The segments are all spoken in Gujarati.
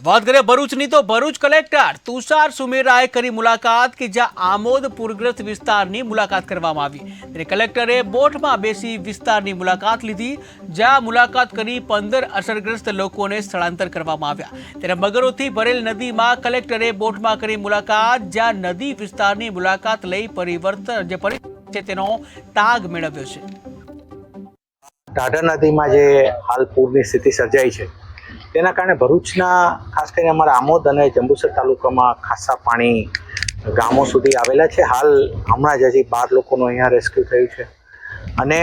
વાત કરીએ ભરૂચની તો ભરૂચ કલેક્ટર તુષાર સુમેરાએ કરી મુલાકાત કે જ્યાં આમોદ પૂરગ્રસ્ત વિસ્તારની મુલાકાત કરવામાં આવી ત્યારે કલેક્ટરે બોટમાં બેસી વિસ્તારની મુલાકાત લીધી જ્યાં મુલાકાત કરી 15 અસરગ્રસ્ત લોકોને સ્થળાંતર કરવામાં આવ્યા ત્યારે મગરોથી ભરેલ નદીમાં કલેક્ટરે બોટમાં કરી મુલાકાત જ્યાં નદી વિસ્તારની મુલાકાત લઈ પરિવર્તન જે પરિસ્થિતિ છે તેનો તાગ મેળવ્યો છે। ઢાઢર નદીમાં જે હાલ પૂરની સ્થિતિ સર્જાઈ છે તેના કારણે ભરૂચના ખાસ કરીને અમારા આમોદ અને જંબુસર તાલુકામાં ખાસા પાણી ગામો સુધી આવેલા છે। હાલ હમણાં જ હજી 12 લોકોનું અહીંયા રેસ્ક્યુ થયું છે અને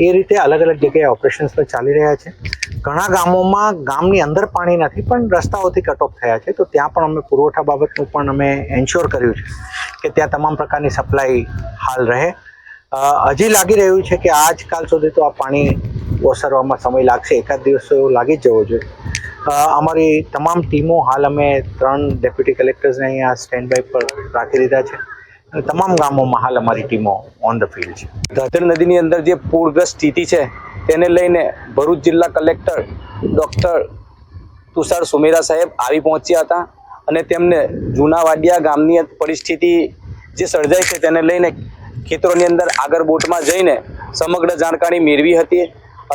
એ રીતે અલગ અલગ જગ્યાએ ઓપરેશન્સ પણ ચાલી રહ્યા છે। ઘણા ગામોમાં ગામની અંદર પાણી નથી પણ રસ્તાઓથી કટ ઓફ થયા છે, તો ત્યાં પણ અમે પુરવઠા બાબતનું પણ અમે એન્શ્યોર કર્યું છે કે ત્યાં તમામ પ્રકારની સપ્લાય હાલ રહે। હજી લાગી રહ્યું છે કે આજકાલ સુધી તો આ પાણી ઓસરવામાં સમય લાગશે, એકાદ દિવસ લાગી જ જવો જોઈએ। અમારી તમામ ટીમો હાલ અમે 3 ડેપ્યુટી કલેક્ટર્સને અહીંયા સ્ટેન્ડ બાય પર રાખી દીધા છે અને તમામ ગામોમાં હાલ અમારી ટીમો ઓન ધ ફિલ્ડ છે। ઢાઢર નદીની અંદર જે પૂરગ્રસ્ત સ્થિતિ છે તેને લઈને ભરૂચ જિલ્લા કલેક્ટર ડૉક્ટર તુષાર સુમેરા સાહેબ આવી પહોંચ્યા હતા અને તેમને જૂના વાડિયા ગામની પરિસ્થિતિ જે સર્જાઈ છે તેને લઈને ખેતરોની અંદર આગળ બોટમાં જઈને સમગ્ર જાણકારી મેળવી હતી।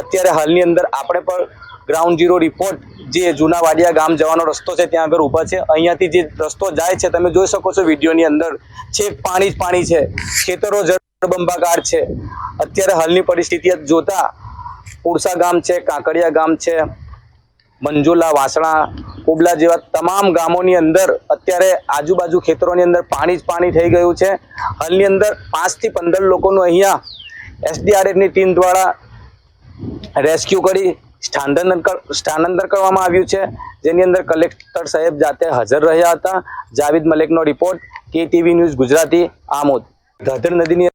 અત્યારે હાલની અંદર આપણે પણ ગ્રાઉન્ડ ઝીરો રિપોર્ટ જે જૂના વાડિયા ગામ જવાનો રસ્તો છે ત્યાં આગળ ઊભા છે। અહીંયાથી જે રસ્તો જાય છે તમે જોઈ શકો છો વિડીયોની અંદર, છેક પાણી જ પાણી છે, ખેતરો જળબંબાકાર છે। અત્યારે હાલની પરિસ્થિતિ જોતા પુરસા ગામ છે, કાંકરિયા ગામ છે, મંજોલા, વાસણા, કોબલા જેવા તમામ ગામોની અંદર અત્યારે આજુબાજુ ખેતરોની અંદર પાણી જ પાણી થઈ ગયું છે। હાલની અંદર 5 થી 15 લોકોનું અહીંયા SDRFની ટીમ દ્વારા રેસ્ક્યુ કરી સ્થાનાંતર કરવામાં આવ્યું છે, જેની અંદર કલેક્ટર સાહેબ જાતે હાજર રહ્યા હતા। જાવેદ મલિકનો report, KTV news Gujarati, Amod. Dhadhar નદીની